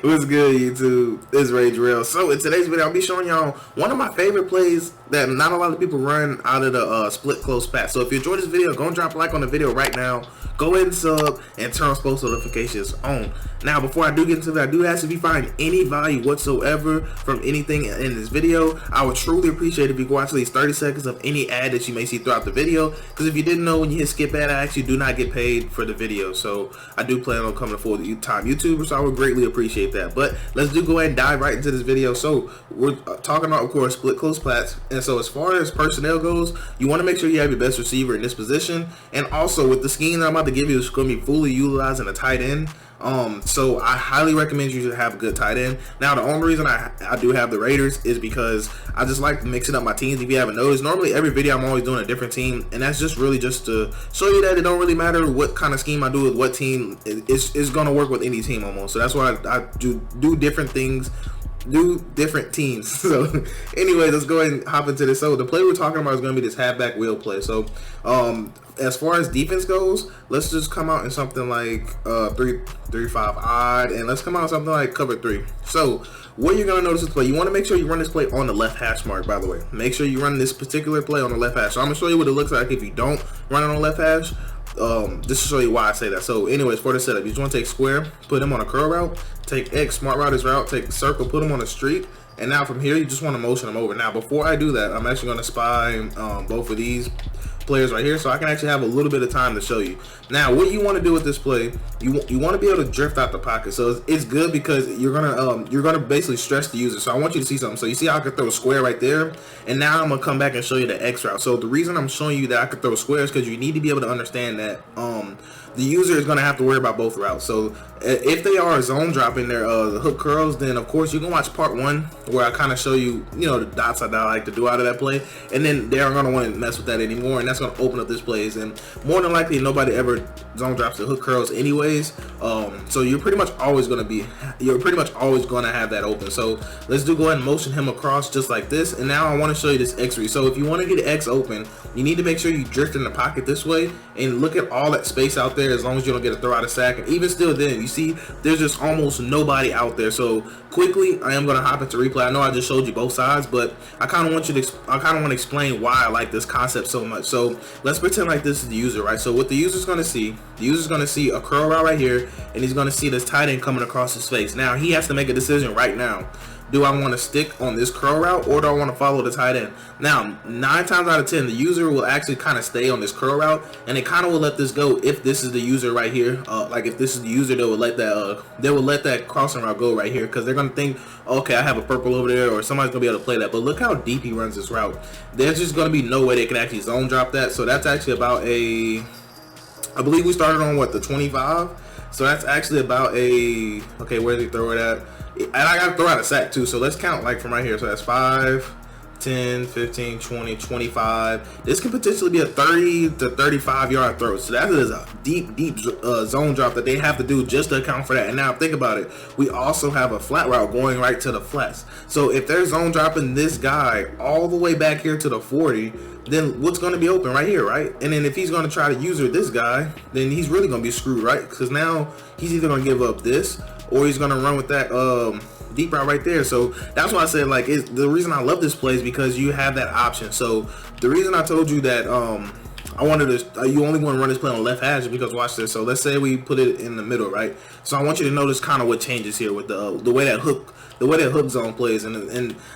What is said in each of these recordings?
What's good, YouTube? It's Rage Real. So in today's video, I'll be showing y'all one of my favorite plays that not a lot of people run out of the split close pass. So if you enjoyed this video, go and drop a like on the video right now. Go ahead and sub and turn post notifications on. Now, before I do get into that, I do ask if you find any value whatsoever from anything in this video, I would truly appreciate if you go out to these 30 seconds of any ad that you may see throughout the video. Because if you didn't know, when you hit skip ad, I actually do not get paid for the video. So I do plan on coming to full-time YouTuber, so I would greatly appreciate that. But let's go ahead and dive right into this video. So we're talking about, of course, split close plats. And so as far as personnel goes, you want to make sure you have your best receiver in this position. And also with the scheme that I'm about to give you, it's going to be fully utilizing a tight end. So I highly recommend you to have a good tight end. Now, the only reason I do have the Raiders is because I just like mixing up my teams. If you haven't noticed, normally every video I'm always doing a different team, and that's just really just to show you that it don't really matter what kind of scheme I do with what team. It's gonna work with any team almost. So that's why I do different things, do different teams. So anyway, let's go ahead and hop into this. So the play we're talking about is going to be this halfback wheel play. So as far as defense goes, let's just come out in something like 3-5 odd, and let's come out in something like cover 3. So what you're going to notice this play, you want to make sure you run this play on the left hash mark. By the way, make sure you run this particular play on the left hash. So I'm going to show you what it looks like if you don't run it on the left hash. Just to show you why I say that. So anyways, for the setup, you just want to take square, put him on a curl route, take X, smart route his route, take circle, put him on a streak, and now from here you just want to motion him over. Now before I do that, I'm actually going to spy both of these players right here, so I can actually have a little bit of time to show you. Now what you want to do with this play, you want to be able to drift out the pocket. So it's good because you're gonna basically stress the user. So I want you to see something. So you see how I could throw a square right there, and now I'm gonna come back and show you the X route. So the reason I'm showing you that I could throw squares because you need to be able to understand that the user is going to have to worry about both routes. So if they are zone dropping their the hook curls, then of course you can watch part 1 where I kind of show you, the dots that I like to do out of that play, and then they aren't going to want to mess with that anymore, and that's going to open up this plays. And more than likely nobody ever zone drops the hook curls anyways, so you're pretty much always going to have that open. So let's go ahead and motion him across just like this. And now I want to show you this X read. So if you want to get X open, you need to make sure you drift in the pocket this way and look at all that space out there, as long as you don't get a throw out of sack. And even still then, you see there's just almost nobody out there. So quickly I am going to hop into replay. I know I just showed you both sides, but I kind of want to explain why I like this concept so much. So let's pretend like this is the user, right? So what the user's going to see, a curl route right here, and he's going to see this tight end coming across his face. Now he has to make a decision right now. Do I want to stick on this curl route, or do I want to follow the tight end? Now, 9 times out of 10, the user will actually kind of stay on this curl route, and they kind of will let this go if this is the user right here. Like if this is the user, they will let that crossing route go right here, because they're going to think, okay, I have a purple over there, or somebody's going to be able to play that. But look how deep he runs this route. There's just going to be no way they can actually zone drop that. So that's actually about I believe we started on what, the 25? So that's actually about okay, where did he throw it at? And I got to throw out a sack too, so let's count like from right here. So that's 5, 10, 15, 20, 25. This can potentially be a 30 to 35 yard throw. So that is a deep zone drop that they have to do just to account for that. And now think about it. We also have a flat route going right to the flats. So if they're zone dropping this guy all the way back here to the 40, then what's going to be open right here, right? And then if he's going to try to user this guy, then he's really going to be screwed, right? Because now he's either going to give up this, or he's going to run with that deep route right there. So that's why I said, like, the reason I love this play is because you have that option. So the reason I told you that I wanted to, you only want to run this play on left hash, because watch this. So let's say we put it in the middle, right? So I want you to notice kind of what changes here with the way that hook zone plays, and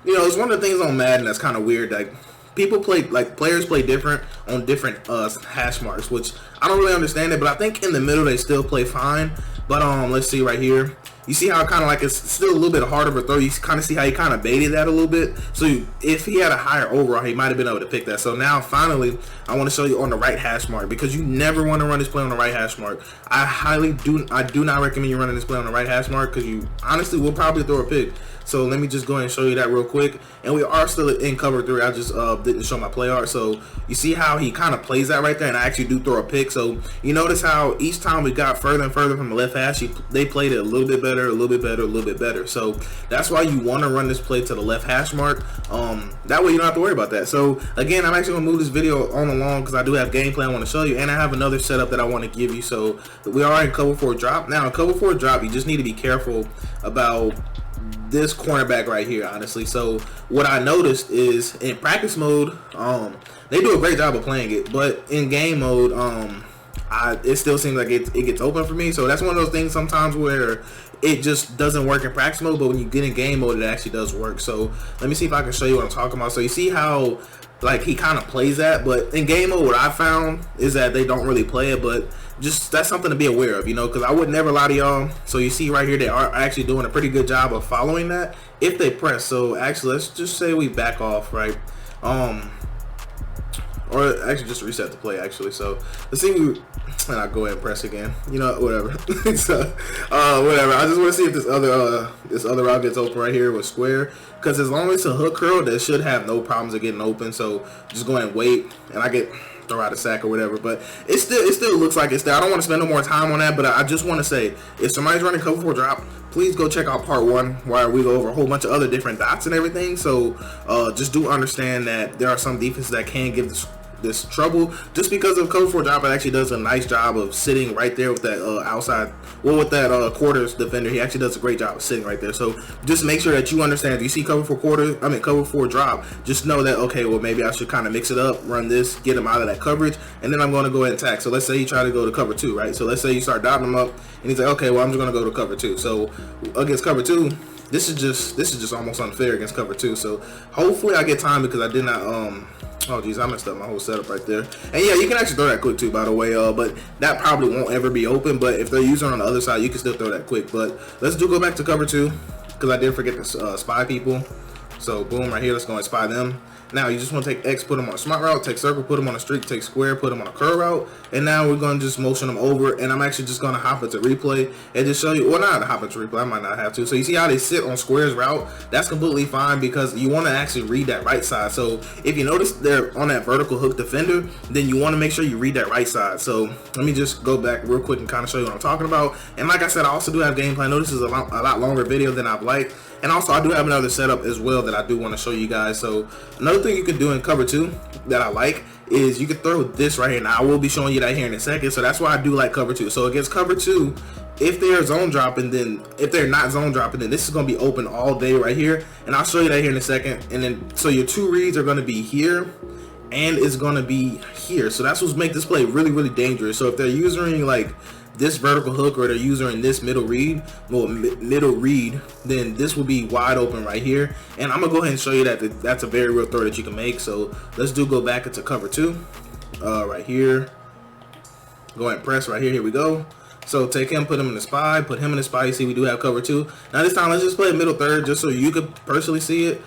it's one of the things on Madden that's kind of weird. Like players play different on different hash marks, which I don't really understand it, but I think in the middle they still play fine. But let's see right here. You see how kind of like it's still a little bit harder of a throw. You kind of see how he kind of baited that a little bit. So if he had a higher overall, he might have been able to pick that. So now finally, I want to show you on the right hash mark, because you never want to run this play on the right hash mark. I do not recommend you running this play on the right hash mark, because you honestly will probably throw a pick. So let me just go ahead and show you that real quick. And we are still in cover 3. I just didn't show my play art. So you see how he kind of plays that right there, and I actually do throw a pick. So you notice how each time we got further and further from the left hash, they played it a little bit better, a little bit better, a little bit better. So that's why you want to run this play to the left hash mark. That way you don't have to worry about that. So again, I'm actually going to move this video on along because I do have gameplay I want to show you, and I have another setup that I want to give you. So we are in cover 4 drop. Now in cover 4 drop, you just need to be careful about this cornerback right here, honestly. So what I noticed is in practice mode, they do a great job of playing it, but in game mode, it still seems like it gets open for me. So that's one of those things sometimes where it just doesn't work in practice mode, but when you get in game mode, it actually does work. So let me see if I can show you what I'm talking about. So you see how like he kind of plays that, but in game mode, what I found is that they don't really play it, but just that's something to be aware of, you know, because I would never lie to y'all. So you see right here, they are actually doing a pretty good job of following that if they press. So actually, let's just say we back off, right? Or actually just reset the play actually. So let's see, and I'll go ahead and press again, you know, whatever. So whatever, I just want to see if this other route gets open right here with square, because as long as it's a hook curl, that should have no problems of getting open. So just go ahead and wait, and I get throw out a sack or whatever. But it still looks like it's there. I don't want to spend no more time on that, but I just want to say, if somebody's running cover 4 drop, please go check out part 1 where we go over a whole bunch of other different dots and everything. So just do understand that there are some defenses that can give this trouble, just because of cover 4 drop. It actually does a nice job of sitting right there with that outside, well, with that quarters defender. He actually does a great job of sitting right there. So just make sure that you understand, if you see cover 4 drop, just know that, okay, well, maybe I should kind of mix it up, run this, get him out of that coverage, and then I'm going to go ahead and attack. So let's say you try to go to cover 2, right? So let's say you start dotting him up, and he's like, okay, well, I'm just going to go to cover 2. So against cover 2, this is just almost unfair against cover 2. So hopefully I get time, because I did not oh geez, I messed up my whole setup right there. And yeah, you can actually throw that quick too, by the way, but that probably won't ever be open. But if they're using on the other side, you can still throw that quick. But let's go back to cover 2, because I did forget to spy people. So boom, right here, let's go and spy them. Now you just want to take X, put them on a smart route, take circle, put them on a streak, take square, put them on a curl route, and now we're going to just motion them over, and I'm actually just going to hop into replay and just show you, well, not hop into replay, I might not have to. So you see how they sit on squares route? That's completely fine, because you want to actually read that right side. So if you notice they're on that vertical hook defender, then you want to make sure you read that right side. So let me just go back real quick and kind of show you what I'm talking about. And like I said, I also do have gameplay. I know this is a lot longer video than I've liked. And also I do have another setup as well that I do want to show you guys. So another thing you can do in cover 2 that I like is you can throw this right here. Now I will be showing you that here in a second. So that's why I do like cover 2. So against cover 2, if they're zone dropping, then if they're not zone dropping, then this is going to be open all day right here. And I'll show you that here in a second. And then so your 2 reads are going to be here, and it's going to be here. So that's what's make this play really, really dangerous. So if they're using like this vertical hook, or they're using this middle read, then this will be wide open right here. And I'm gonna go ahead and show you that that's a very real throw that you can make. So let's go back into cover 2 right here. Go ahead and press right here. Here we go. So take him, put him in the spy, put him in the spy. You see we do have cover 2. Now this time let's just play middle third, just so you could personally see it.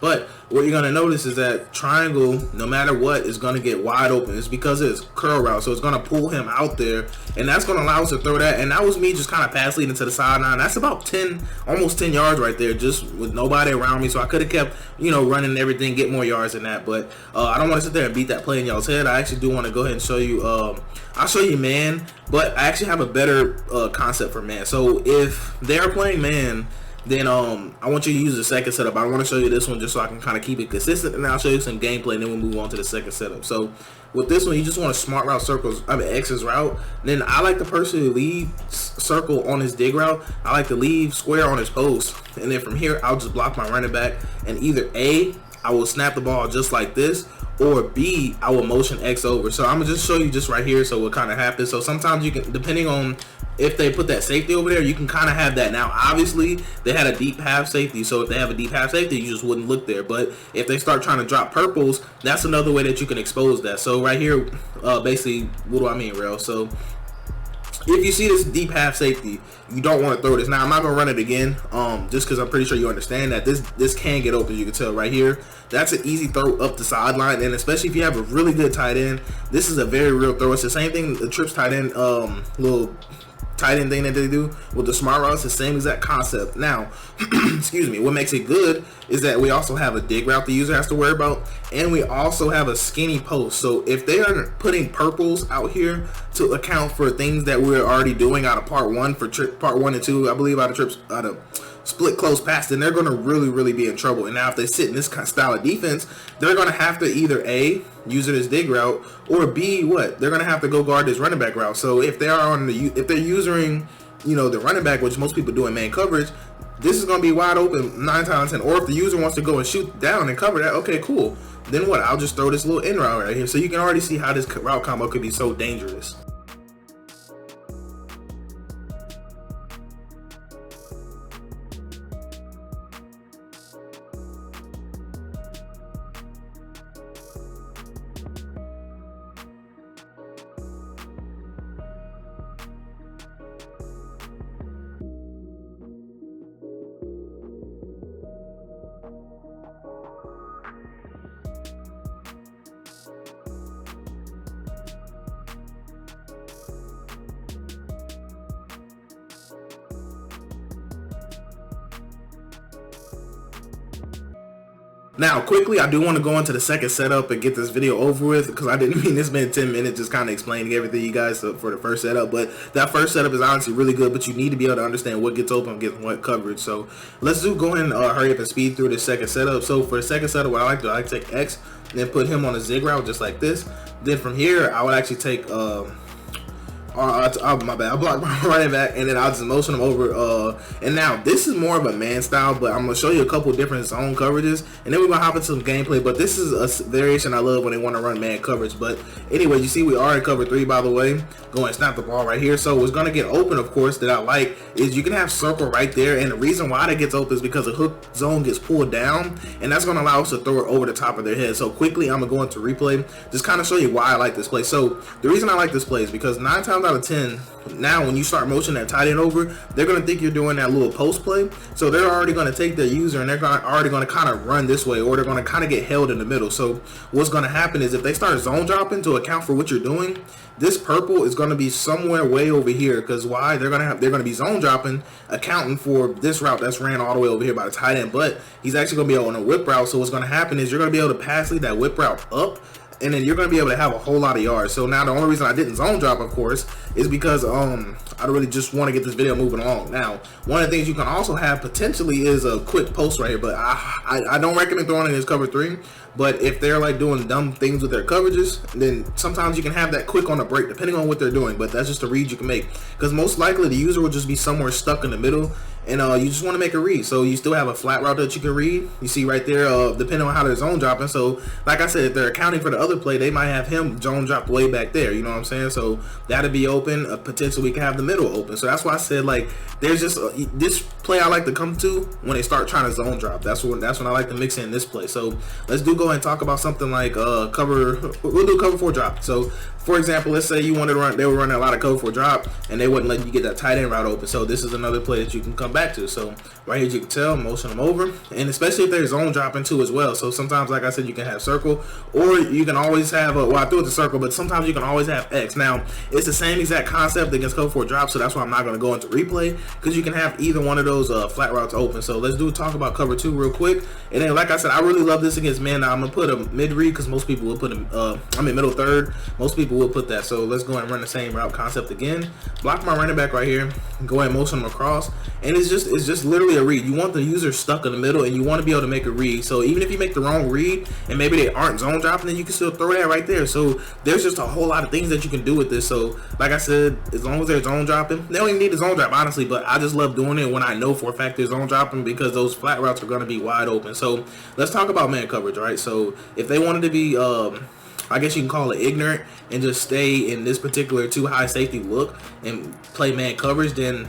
But what you're going to notice is that triangle, no matter what, is going to get wide open. It's because it's curl route, so it's going to pull him out there, and that's going to allow us to throw that. And that was me just kind of pass leading to the sideline. That's about 10, almost 10 yards right there, just with nobody around me. So I could have kept, you know, running everything, get more yards than that. But I don't want to sit there and beat that play in y'all's head. I actually do want to go ahead and show you. I'll show you man, but I actually have a better concept for man. So if they're playing man, then I want you to use the second setup. I want to show you this one just so I can kind of keep it consistent, and I'll show you some gameplay, and then we'll move on to the second setup. So with this one, you just want to smart route circles, X's route. Then I like to personally leave circle on his dig route. I like to leave square on his post, and then from here I'll just block my running back, and either A, I will snap the ball just like this, or B, I will motion X over. So I'm gonna just show you just right here so what kind of happens. So sometimes you can, depending on if they put that safety over there, you can kind of have that. Now obviously they had a deep half safety, so if they have a deep half safety, you just wouldn't look there. But if they start trying to drop purples, that's another way that you can expose that. So right here, basically, what do I mean, Rel? So if you see this deep half safety, you don't want to throw this. Now I'm not gonna run it again, just because I'm pretty sure you understand that this can get open. You can tell right here, that's an easy throw up the sideline, and especially if you have a really good tight end, this is a very real throw. It's the same thing the trips tight end little tight end thing that they do with the smart routes, the same exact concept. Now, excuse me, what makes it good is that we also have a dig route the user has to worry about, and we also have a skinny post. So if they are putting purples out here to account for things that we're already doing out of part 1 for part 1 and 2, I believe out of split close pass, then they're going to really be in trouble. And now if they sit in this kind of style of defense, they're going to have to either A, use it as dig route, or B, what? They're going to have to go guard this running back route. So if they are if they're using, you know, the running back, which most people do in man coverage, this is going to be wide open 9 times out of 10. Or if the user wants to go and shoot down and cover that, okay, cool. Then what? I'll just throw this little in route right here. So you can already see how this route combo could be so dangerous. Now, quickly, I do want to go into the second setup and get this video over with, because I didn't mean this been 10 minutes just kind of explaining everything you guys for the first setup. But that first setup is honestly really good, but you need to be able to understand what gets open and gets what coverage. So let's go ahead and hurry up and speed through the second setup. So for the second setup, what I like to take X and then put him on a zig route just like this. Then from here, I would actually take my bad, I blocked my running back, and then I'll just motion him over. And now this is more of a man style, but I'm gonna show you a couple different zone coverages, and then we're gonna hop into some gameplay. But this is a variation I love when they want to run man coverage. But anyway, you see we are in cover 3, by the way. Go and snap the ball right here. So what's gonna get open, of course, that I like is you can have circle right there, and the reason why that gets open is because the hook zone gets pulled down, and that's gonna allow us to throw it over the top of their head. So quickly, I'm gonna go into replay, just kind of show you why I like this play. So the reason I like this play is because 9 times out of 10, now when you start motioning that tight end over, they're going to think you're doing that little post play. So they're already going to take their user and they're already going to kind of run this way, or they're going to kind of get held in the middle. So what's going to happen is if they start zone dropping to account for what you're doing, this purple is going to be somewhere way over here, because why? They're going to be zone dropping, accounting for this route that's ran all the way over here by the tight end, but he's actually going to be on a whip route. So what's going to happen is you're going to be able to pass lead that whip route up, and then you're going to be able to have a whole lot of yards. So now the only reason I didn't zone drop, of course, is because I really just want to get this video moving along. Now, one of the things you can also have potentially is a quick post right here, but I don't recommend throwing it as cover 3. But if they're like doing dumb things with their coverages, then sometimes you can have that quick on a break, depending on what they're doing. But that's just a read you can make, because most likely the user will just be somewhere stuck in the middle, and you just want to make a read. So you still have a flat route that you can read. You see right there, depending on how they're zone dropping. So like I said, if they're accounting for the other play, they might have him zone drop way back there. You know what I'm saying? So that'll be open. Potentially we can have the middle open. So that's why I said, like, there's just this play I like to come to when they start trying to zone drop. That's when I like to mix in this play. So let's go ahead and talk about something like we'll do cover 4 drop. So for example, let's say you wanted to run, they were running a lot of cover 4 drop, and they wouldn't let you get that tight end route open. So this is another play that you can come back to. So right here you can tell, motion them over, and especially if they're zone dropping too as well. So sometimes, like I said, you can have circle, or you can always have well, I threw it to circle, but sometimes you can always have X. Now it's the same exact concept against cover 4 drop, so that's why I'm not going to go into replay, because you can have either one of those flat routes open. So let's talk about cover 2 real quick. And then, like I said, I really love this against man. Now I'm gonna put a mid read, because most people will put a middle third. Most people will put that. So let's go ahead and run the same route concept again. Block my running back right here. Go ahead and motion them across, and it's just literally a read. You want the user stuck in the middle, and you want to be able to make a read. So even if you make the wrong read and maybe they aren't zone dropping, then you can still throw that right there. So there's just a whole lot of things that you can do with this. So like I said, as long as they're zone dropping, they don't even need a zone drop, honestly, but I just love doing it when I know for a fact they're zone dropping, because those flat routes are going to be wide open. So let's talk about man coverage, right? So if they wanted to be I guess you can call it ignorant and just stay in this particular too high safety look and play man coverage, then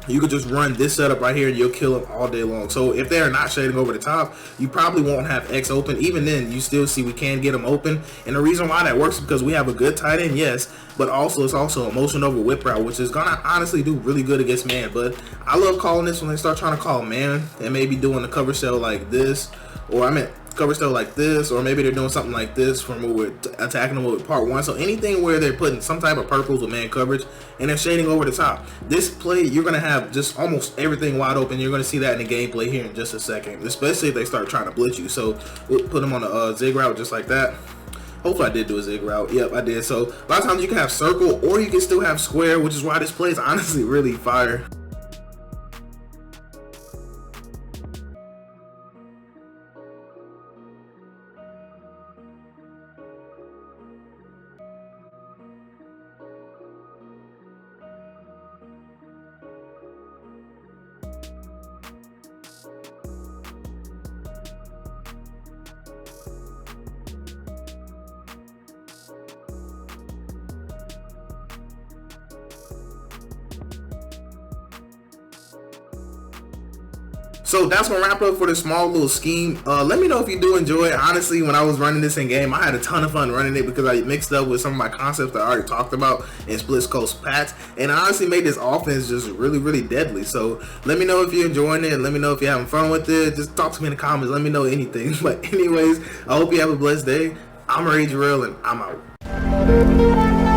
you could just run this setup right here and you'll kill them all day long. So if they're not shading over the top, you probably won't have X open. Even then, you still see we can get them open. And the reason why that works is because we have a good tight end, yes, but also it's also a motion over whip route, which is gonna honestly do really good against man. But I love calling this when they start trying to call man and maybe doing the cover shell like this, or cover stuff like this, or maybe they're doing something like this from what we're attacking them with part 1. So anything where they're putting some type of purples with man coverage and they're shading over the top. This play, you're going to have just almost everything wide open. You're going to see that in the gameplay here in just a second, especially if they start trying to blitz you. So we'll put them on a zig route just like that. Hopefully I did do a zig route. Yep, I did. So a lot of times you can have circle or you can still have square, which is why this play is honestly really fire. So that's my wrap up for this small little scheme. Let me know if you do enjoy it. Honestly, when I was running this in game, I had a ton of fun running it because I mixed up with some of my concepts that I already talked about in split coast pats, and I honestly made this offense just really deadly. So let me know if you're enjoying it, and let me know if you're having fun with it. Just talk to me in the comments. Let me know anything. But anyways, I hope you have a blessed day. I'm Rage Real, and I'm out.